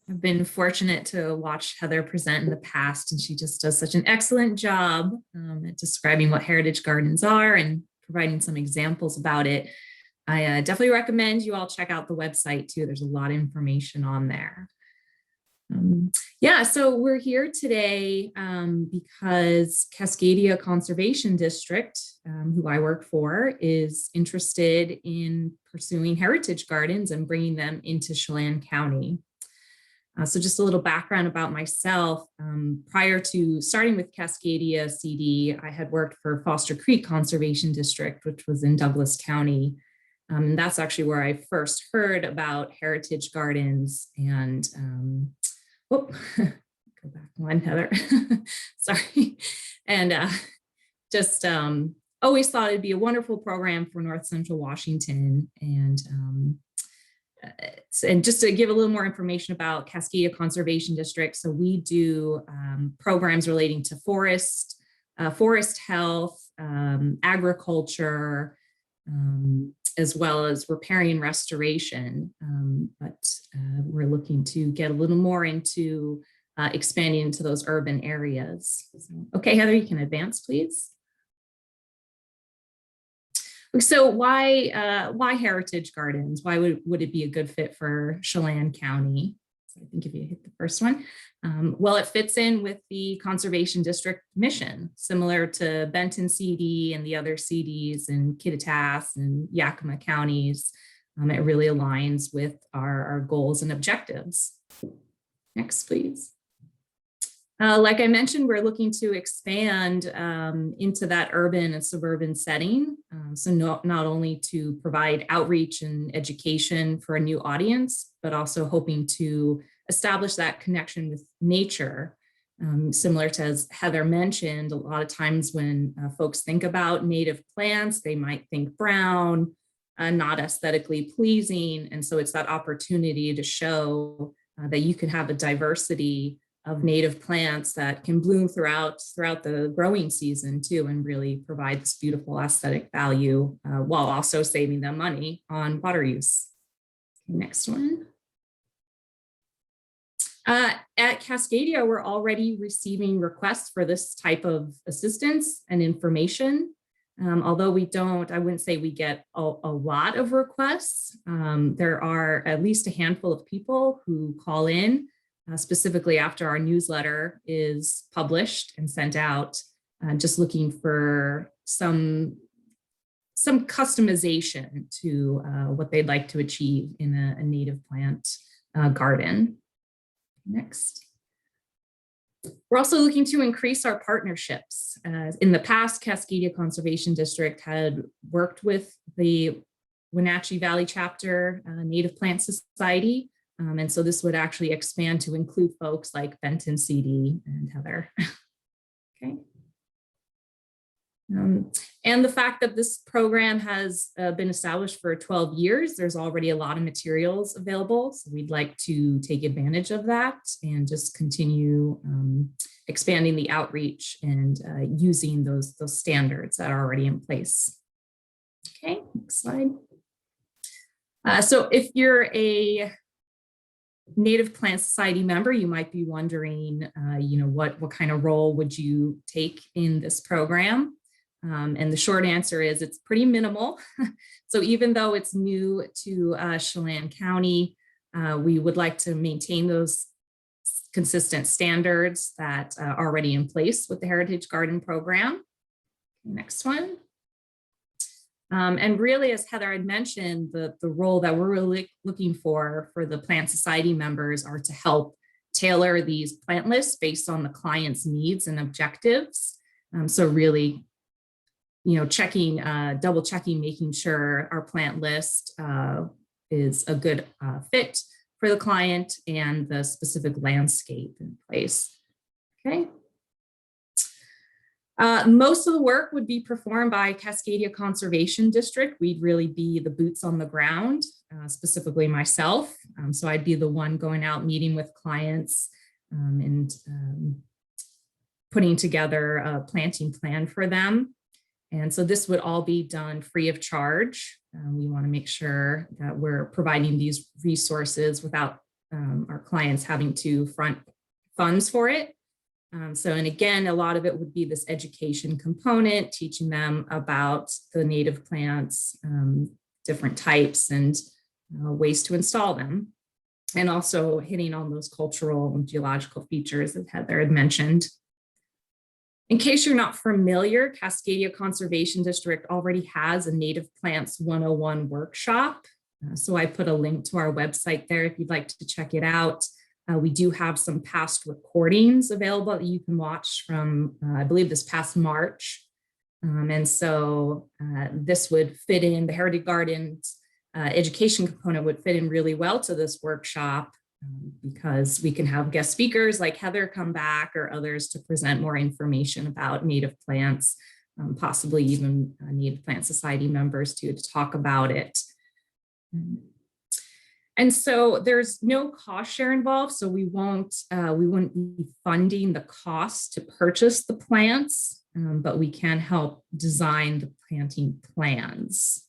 I've been fortunate to watch Heather present in the past, and she just does such an excellent job at describing what heritage gardens are and providing some examples about it. I definitely recommend you all check out the website too. There's a lot of information on there. Yeah, so we're here today because Cascadia Conservation District, who I work for, is interested in pursuing heritage gardens and bringing them into Chelan County. So just a little background about myself. Prior to starting with Cascadia CD, I had worked for Foster Creek Conservation District, which was in Douglas County. And that's actually where I first heard about heritage gardens. And go back one, Heather. Sorry. And just always thought it'd be a wonderful program for North Central Washington. And just to give a little more information about Cascadia Conservation District, so we do programs relating to forest health, agriculture, as well as repairing and restoration. But we're looking to get a little more into expanding into those urban areas. Okay, Heather, you can advance, please. So why heritage gardens? Why would it be a good fit for Chelan County? So I think if you hit the first one, well, it fits in with the Conservation District mission, similar to Benton CD and the other CDs in Kittitas and Yakima counties. It really aligns with our goals and objectives. Next, please. Like I mentioned, we're looking to expand into that urban and suburban setting. So not only to provide outreach and education for a new audience, but also hoping to establish that connection with nature. Similar to, as Heather mentioned, a lot of times when folks think about native plants, they might think brown, not aesthetically pleasing. And so it's that opportunity to show that you can have a diversity of native plants that can bloom throughout the growing season too, and really provide this beautiful aesthetic value while also saving them money on water use. Okay, next one. At Cascadia, we're already receiving requests for this type of assistance and information. Although I wouldn't say we get a lot of requests. There are at least a handful of people who call in specifically after our newsletter is published and sent out, just looking for some customization to what they'd like to achieve in a native plant garden. Next. We're also looking to increase our partnerships. In the past, Cascadia Conservation District had worked with the Wenatchee Valley Chapter Native Plant Society. And so this would actually expand to include folks like Benton CD and Heather. Okay. And the fact that this program has been established for 12 years, there's already a lot of materials available. So we'd like to take advantage of that and just continue expanding the outreach and using those standards that are already in place. Okay, next slide. So if you're a Native Plant Society member, you might be wondering, what kind of role would you take in this program? And the short answer is it's pretty minimal. So even though it's new to Chelan County, we would like to maintain those consistent standards that are already in place with the Heritage Garden program. Next one. And really, as Heather had mentioned, the role that we're really looking for the Plant Society members are to help tailor these plant lists based on the client's needs and objectives. So really, double checking, making sure our plant list is a good fit for the client and the specific landscape in place. Okay. Most of the work would be performed by Cascadia Conservation District. We'd really be the boots on the ground, specifically myself. So I'd be the one going out meeting with clients and putting together a planting plan for them. And so this would all be done free of charge. We want to make sure that we're providing these resources without our clients having to front funds for it. And again, a lot of it would be this education component, teaching them about the native plants, different types and ways to install them. And also hitting on those cultural and geological features that Heather had mentioned. In case you're not familiar, Cascadia Conservation District already has a Native Plants 101 workshop. So I put a link to our website there if you'd like to check it out. We do have some past recordings available that you can watch from, I believe, this past March. And so this would fit in, the Heritage Gardens education component would fit in really well to this workshop because we can have guest speakers like Heather come back or others to present more information about native plants, possibly even Native Plant Society members to talk about it. And so there's no cost share involved, so we wouldn't be funding the cost to purchase the plants, but we can help design the planting plans.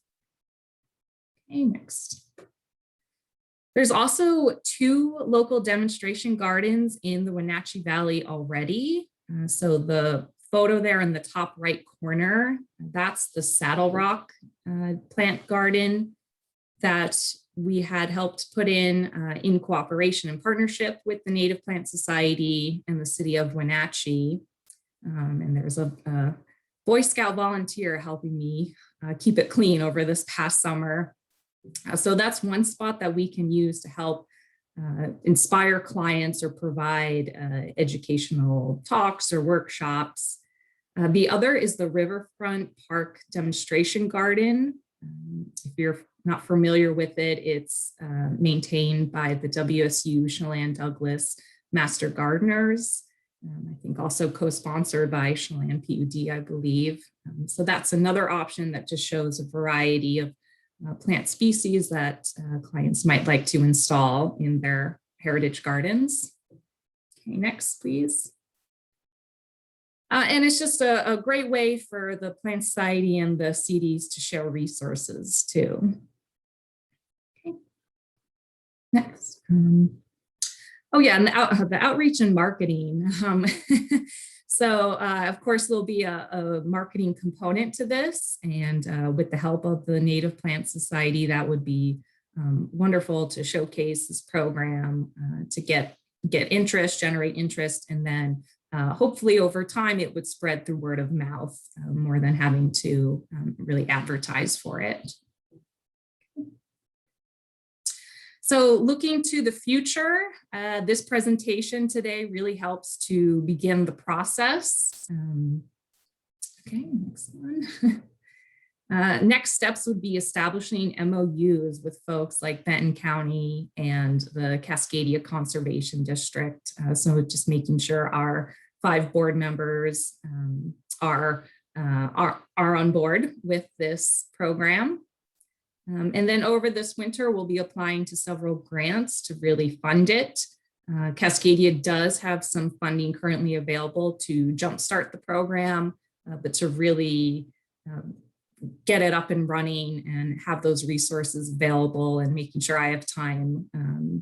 Okay, next. There's also 2 local demonstration gardens in the Wenatchee Valley already. So the photo there in the top right corner, that's the Saddle Rock plant garden that we had helped put in cooperation and partnership with the Native Plant Society and the city of Wenatchee. And there's a Boy Scout volunteer helping me keep it clean over this past summer. So that's one spot that we can use to help inspire clients or provide educational talks or workshops. The other is the Riverfront Park Demonstration Garden. If you're not familiar with it, it's maintained by the WSU Chelan Douglas Master Gardeners. I think also co-sponsored by Chelan PUD, I believe. So that's another option that just shows a variety of plant species that clients might like to install in their heritage gardens. Okay, next, please. And it's just a great way for the Plant Society and the CDs to share resources too. Okay, next. Oh yeah, and the outreach and marketing. So of course, there'll be a marketing component to this, and with the help of the Native Plant Society, that would be wonderful to showcase this program, to get interest, generate interest, and then hopefully over time it would spread through word of mouth more than having to really advertise for it. So looking to the future, this presentation today really helps to begin the process. Okay, next one. Next steps would be establishing MOUs with folks like Benton County and the Cascadia Conservation District. So just making sure our 5 board members are on board with this program. And then over this winter, we'll be applying to several grants to really fund it. Cascadia does have some funding currently available to jumpstart the program, but to really get it up and running and have those resources available and making sure I have time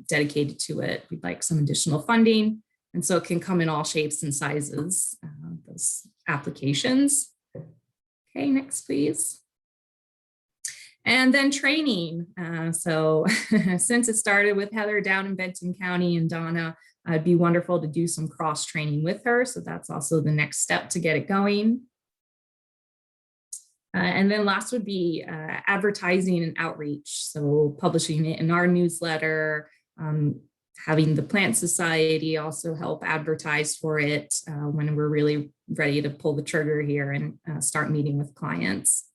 dedicated to it. We'd like some additional funding. And so it can come in all shapes and sizes, those applications. Okay, next, please. And then training. So since it started with Heather down in Benton County and Donna, it'd be wonderful to do some cross training with her. So that's also the next step to get it going. And then last would be advertising and outreach. So publishing it in our newsletter, having the Plant Society also help advertise for it when we're really ready to pull the trigger here and start meeting with clients.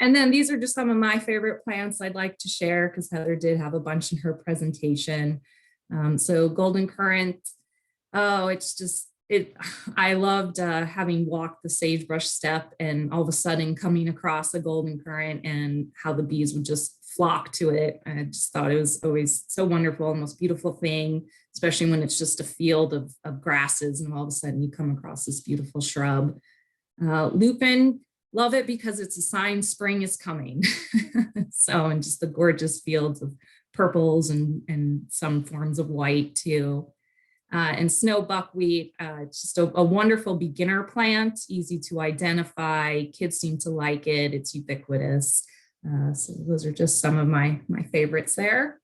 And then these are just some of my favorite plants I'd like to share because Heather did have a bunch in her presentation. So golden currant, oh, it's just, I loved having walked the sagebrush steppe and all of a sudden coming across a golden currant and how the bees would just flock to it. I just thought it was always so wonderful, the most beautiful thing, especially when it's just a field of grasses and all of a sudden you come across this beautiful shrub. Lupin, love it because it's a sign spring is coming. So, and just the gorgeous fields of purples and some forms of white too. And snow buckwheat, it's just a wonderful beginner plant, easy to identify. Kids seem to like it. It's ubiquitous. So those are just some of my favorites there.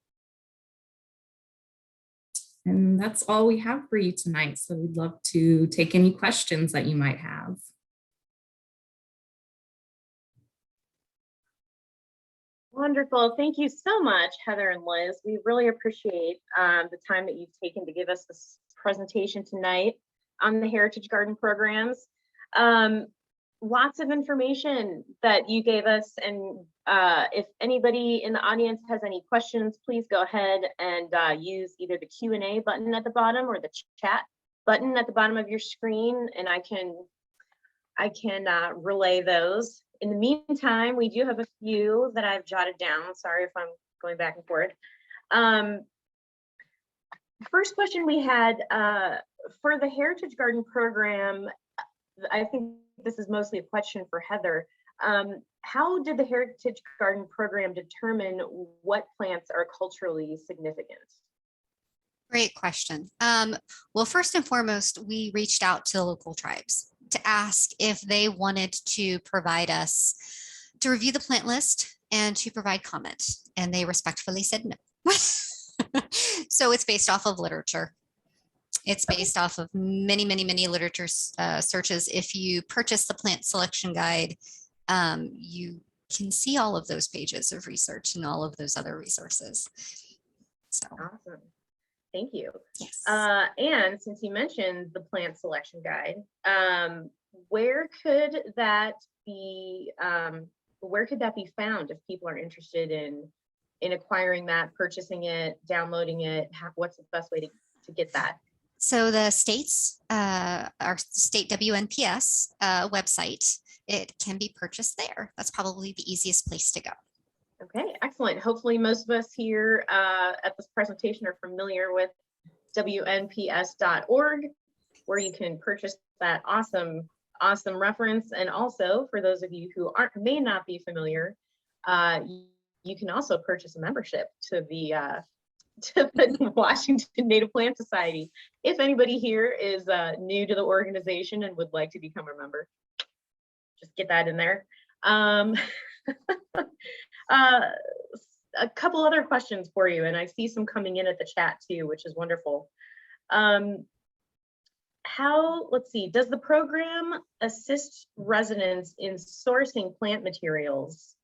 And that's all we have for you tonight. So we'd love to take any questions that you might have. Wonderful. Thank you so much, Heather and Liz. We really appreciate the time that you've taken to give us this presentation tonight on the Heritage Garden programs. Lots of information that you gave us. And if anybody in the audience has any questions, please go ahead and use either the Q&A button at the bottom or the chat button at the bottom of your screen, and I can relay those. In the meantime, we do have a few that I've jotted down. Sorry if I'm going back and forth. First question we had for the Heritage Garden program, I think this is mostly a question for Heather. How did the Heritage Garden program determine what plants are culturally significant? Great question. Well, first and foremost, we reached out to the local tribes to ask if they wanted to provide us to review the plant list and to provide comment, and they respectfully said no. So it's based off of literature. It's based off of many literature searches. If you purchase the plant selection guide, you can see all of those pages of research and all of those other resources. So awesome. Thank you. Yes. And since you mentioned the plant selection guide, where could that be found if people are interested in acquiring that, purchasing it, downloading it? What's the best way to get that? So the states, our state WNPS website, it can be purchased there. That's probably the easiest place to go. Okay, excellent. Hopefully most of us here at this presentation are familiar with WNPS.org, where you can purchase that awesome reference. And also for those of you who may not be familiar, you can also purchase a membership to the Washington Native Plant Society. If anybody here is new to the organization and would like to become a member, just get that in there. A couple other questions for you, and I see some coming in at the chat too, which is wonderful. Let's see, does the program assist residents in sourcing plant materials,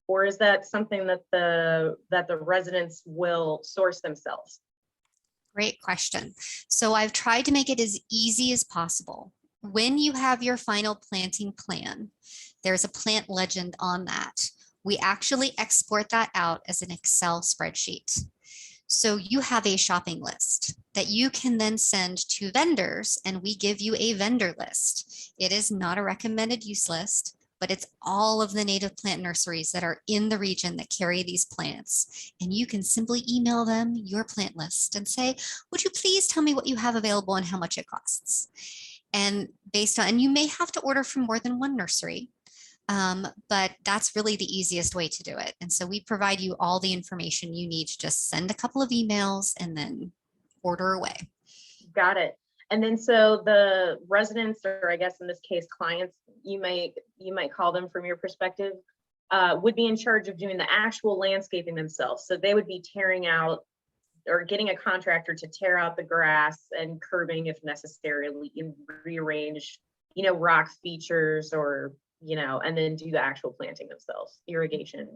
or is that something that the residents will source themselves? Great question. So I've tried to make it as easy as possible. When you have your final planting plan, there's a plant legend on that. We actually export that out as an Excel spreadsheet. So you have a shopping list that you can then send to vendors, and we give you a vendor list. It is not a recommended use list, but it's all of the native plant nurseries that are in the region that carry these plants. And you can simply email them your plant list and say, would you please tell me what you have available and how much it costs? And and you may have to order from more than one nursery, but that's really the easiest way to do it. And so we provide you all the information you need to just send a couple of emails and then order away. Got it. And then so the residents, or I guess in this case, clients, you might call them from your perspective, would be in charge of doing the actual landscaping themselves. So they would be tearing out or getting a contractor to tear out the grass and curbing if necessary, and rearrange, rock features, or, and then do the actual planting themselves, irrigation.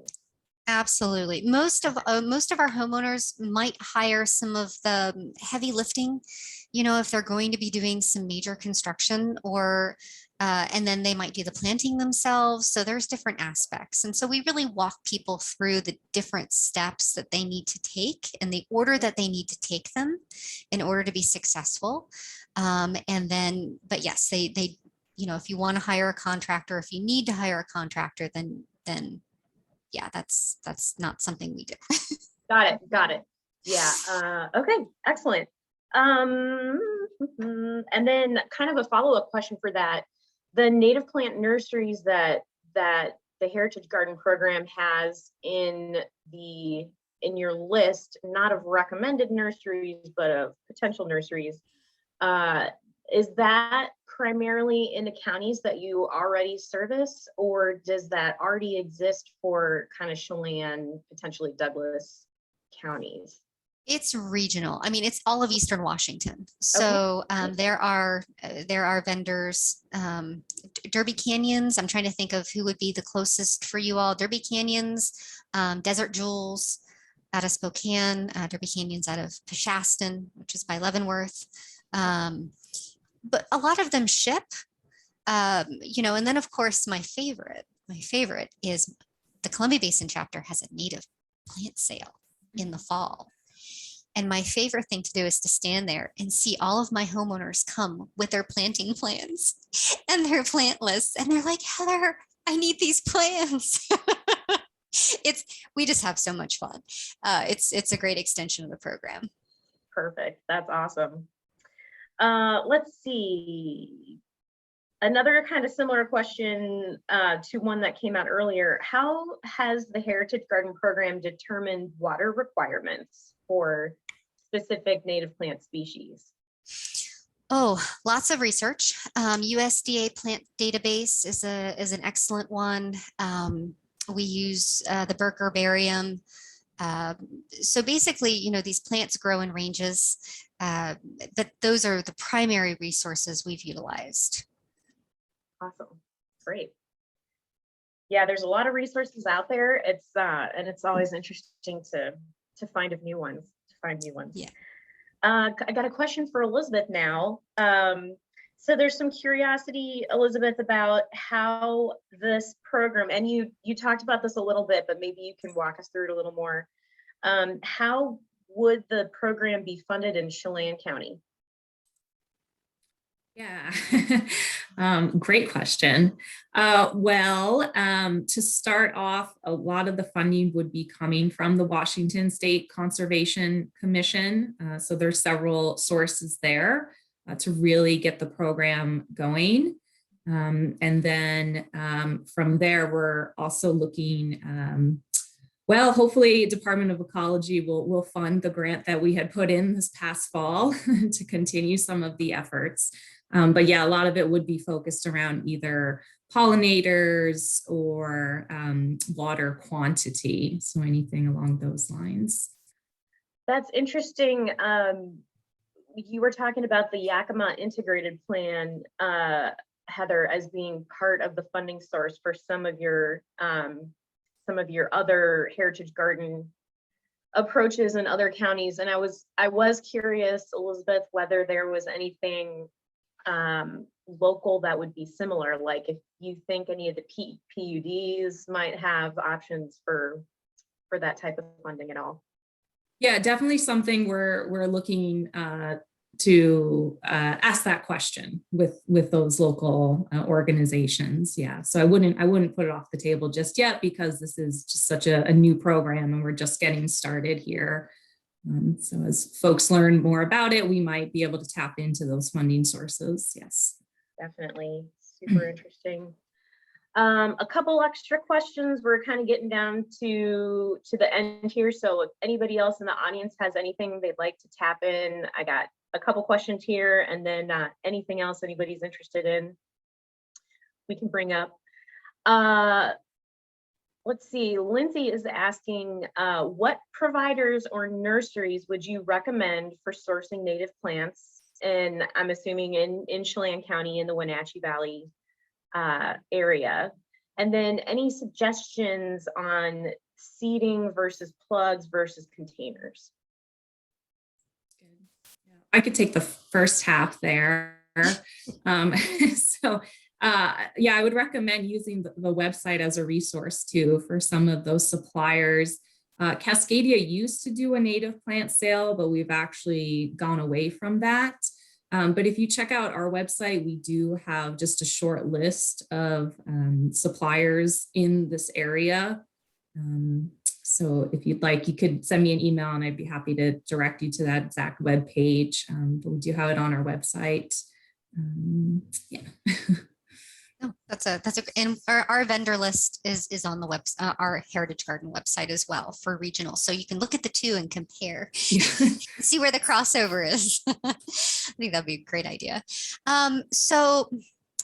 Absolutely. Most of our homeowners might hire some of the heavy lifting, if they're going to be doing some major construction, or and then they might do the planting themselves. So there's different aspects. And so we really walk people through the different steps that they need to take and the order that they need to take them in order to be successful. And then, but yes, they if you want to hire a contractor, if you need to hire a contractor, then yeah, that's not something we do. Got it. Yeah. Okay, excellent. And then kind of a follow-up question for that, the native plant nurseries that the Heritage Garden Program has in your list, not of recommended nurseries, but of potential nurseries, is that primarily in the counties that you already service, or does that already exist for kind of Chelan, potentially Douglas counties? It's regional. I mean, it's all of Eastern Washington. So there are vendors, Derby Canyons. I'm trying to think of who would be the closest for you all. Derby Canyons, Desert Jewels out of Spokane, Derby Canyons out of Peshastin, which is by Leavenworth. But a lot of them ship, and then of course my favorite is the Columbia Basin Chapter has a native plant sale in the fall. And my favorite thing to do is to stand there and see all of my homeowners come with their planting plans and their plant lists. And they're like, Heather, I need these plants. We just have so much fun. It's a great extension of the program. Perfect. That's awesome. Let's see. Another kind of similar question to one that came out earlier. How has the Heritage Garden Program determined water requirements for specific native plant species? Oh, lots of research. USDA plant database is an excellent one. We use the Burke herbarium. So basically, these plants grow in ranges, but those are the primary resources we've utilized. Awesome. Great. Yeah, there's a lot of resources out there. And it's always interesting to find new ones. Yeah. I got a question for Elizabeth now. So there's some curiosity, Elizabeth, about how this program, and you talked about this a little bit, but maybe you can walk us through it a little more. How would the program be funded in Chelan County? Yeah, great question. To start off, a lot of the funding would be coming from the Washington State Conservation Commission. So there's several sources there to really get the program going. And then from there, we're also looking, hopefully Department of Ecology will fund the grant that we had put in this past fall to continue some of the efforts. But yeah, a lot of it would be focused around either pollinators or water quantity. So anything along those lines. That's interesting. You were talking about the Yakima Integrated Plan, Heather, as being part of the funding source for some of your other Heritage Garden approaches in other counties. And I was curious, Elizabeth, whether there was anything local that would be similar, like if you think any of the PUDs might have options for that type of funding at all. Yeah, definitely something we're looking to ask that question with those local organizations. Yeah, so I wouldn't put it off the table just yet, because this is just such a new program and we're just getting started here. So as folks learn more about it, we might be able to tap into those funding sources. Yes. definitely super interesting. A couple extra questions. We're kind of getting down to the end here. So if anybody else in the audience has anything they'd like to tap in, I got a couple questions here, and then anything else anybody's interested in, we can bring up. Let's see, Lindsay is asking, what providers or nurseries would you recommend for sourcing native plants? And I'm assuming in Chelan County in the Wenatchee Valley area. And then any suggestions on seeding versus plugs versus containers? I could take the first half there. Yeah, I would recommend using the website as a resource too for some of those suppliers. Cascadia used to do a native plant sale, but we've actually gone away from that. But if you check out our website, we do have just a short list of suppliers in this area. So if you'd like, you could send me an email and I'd be happy to direct you to that exact web page. But we do have it on our website. Yeah. Oh, and our vendor list is on the website, our Heritage Garden website as well for regional. So you can look at the two and compare, see where the crossover is. I think that'd be a great idea. So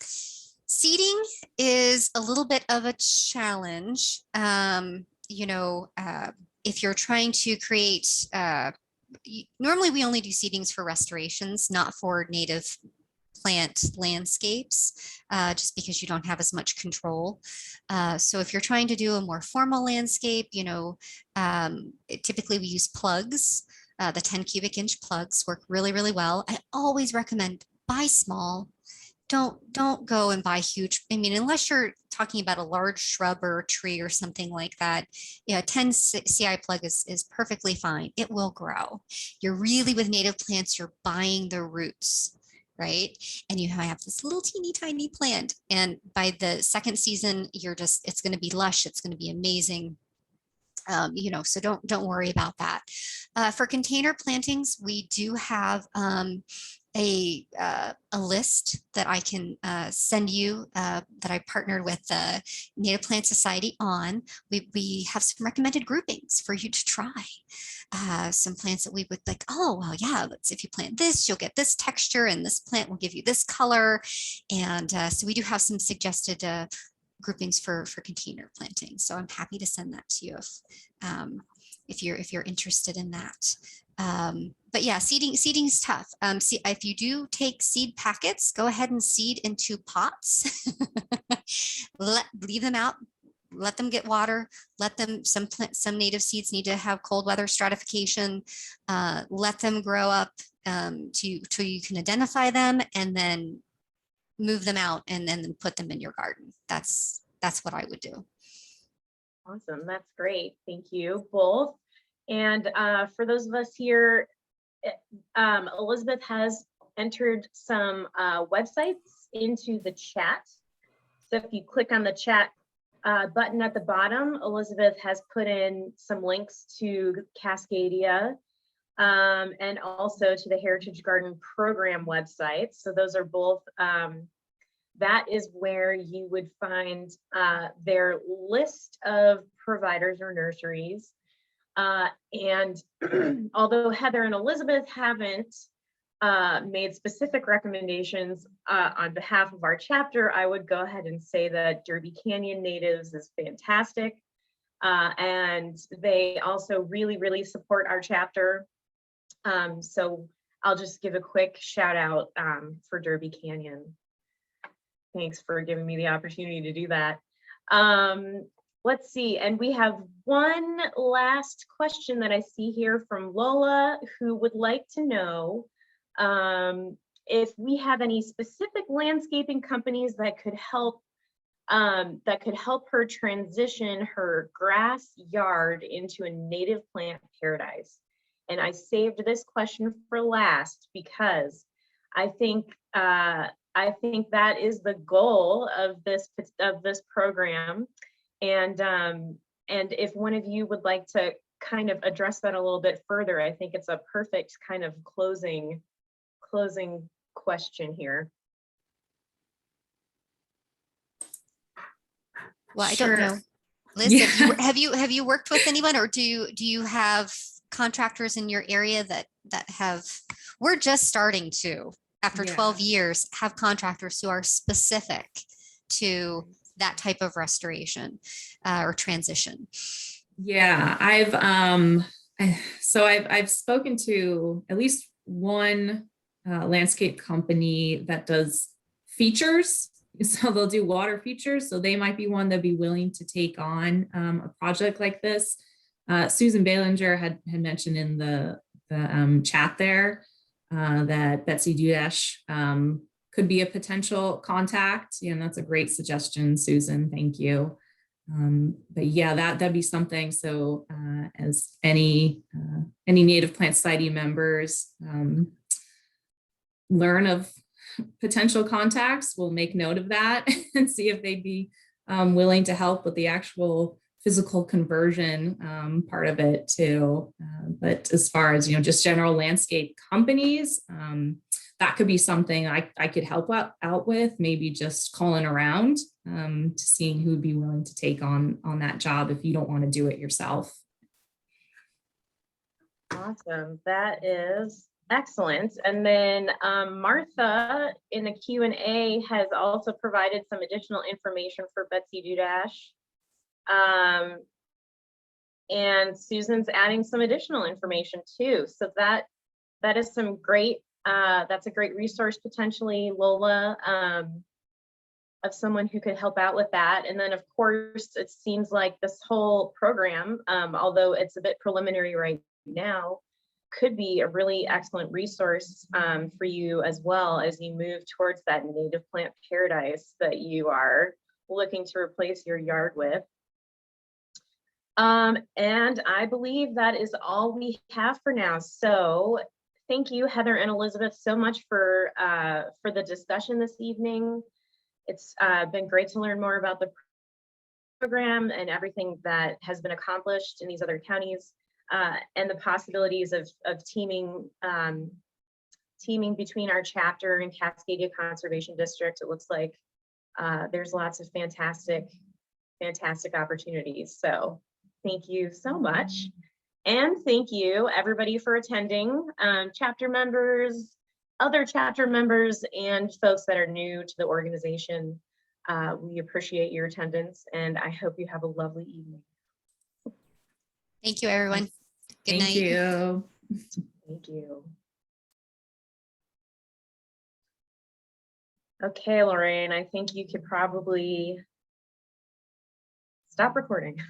seeding is a little bit of a challenge. If you're trying to create, normally we only do seedings for restorations, not for native plant landscapes, just because you don't have as much control. So if you're trying to do a more formal landscape, typically we use plugs. The 10 cubic inch plugs work really, really well. I always recommend buy small. Don't go and buy huge. I mean, unless you're talking about a large shrub or a tree or something like that, 10 CI plug is perfectly fine. It will grow. You're really, with native plants, you're buying the roots, right? And you have this little teeny tiny plant. And by the second season, it's going to be lush. It's going to be amazing. So don't worry about that. For container plantings, we do have a list that I can send you that I partnered with the Native Plant Society on. We have some recommended groupings for you to try. Some plants that we would like, oh, well, yeah, if you plant this, you'll get this texture and this plant will give you this color. And so we do have some suggested groupings for container planting. So I'm happy to send that to you if you're interested in that. But yeah, seeding is tough. If you do take seed packets, go ahead and seed into pots. Leave them out. Let them get water. Let them. Some native seeds need to have cold weather stratification. Let them grow up till you can identify them, and then move them out and then put them in your garden. That's what I would do. Awesome. That's great. Thank you both. And for those of us here, Elizabeth has entered some websites into the chat. So if you click on the chat button at the bottom, Elizabeth has put in some links to Cascadia and also to the Heritage Garden Program website. So those are both, that is where you would find their list of providers or nurseries. And although Heather and Elizabeth haven't made specific recommendations on behalf of our chapter, I would go ahead and say that Derby Canyon Natives is fantastic. And they also really, really support our chapter. So I'll just give a quick shout out for Derby Canyon. Thanks for giving me the opportunity to do that. Let's see, and we have one last question that I see here from Lola, who would like to know if we have any specific landscaping companies that could help her transition her grass yard into a native plant paradise. And I saved this question for last because I think that is the goal of this program. And if one of you would like to kind of address that a little bit further, I think it's a perfect kind of closing question here. Well, I Sure. don't know. Liz, Yeah. have you worked with anyone, or do you have contractors in your area that have, we're just starting to, after 12 Yeah. years, have contractors who are specific to that type of restoration or transition. Yeah, I've spoken to at least one landscape company that does features. So they'll do water features. So they might be one that'd be willing to take on a project like this. Susan Balinger had mentioned in the chat there that Betsy Dudash could be a potential contact. And that's a great suggestion, Susan. Thank you. But yeah, that'd be something. So as any native plant society members learn of potential contacts, we'll make note of that and see if they'd be willing to help with the actual physical conversion part of it too. But as far as, just general landscape companies, that could be something I could help out with, maybe just calling around to seeing who'd be willing to take on that job if you don't want to do it yourself. Awesome. That is excellent. And then Martha in the Q&A has also provided some additional information for Betsy Dudash. And Susan's adding some additional information too. So that is some great, that's a great resource potentially, Lola, of someone who could help out with that. And then of course, it seems like this whole program, although it's a bit preliminary right now, could be a really excellent resource for you as well as you move towards that native plant paradise that you are looking to replace your yard with. And I believe that is all we have for now. So thank you, Heather and Elizabeth, so much for the discussion this evening. It's been great to learn more about the program and everything that has been accomplished in these other counties, and the possibilities of teaming between our chapter and Cascadia Conservation District. It looks like there's lots of fantastic opportunities. So thank you so much. And thank you everybody for attending, chapter members, other chapter members, and folks that are new to the organization. We appreciate your attendance and I hope you have a lovely evening. Thank you, everyone. Good night. Thank you. Thank you. Okay, Lorraine, I think you could probably stop recording.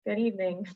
Good evening.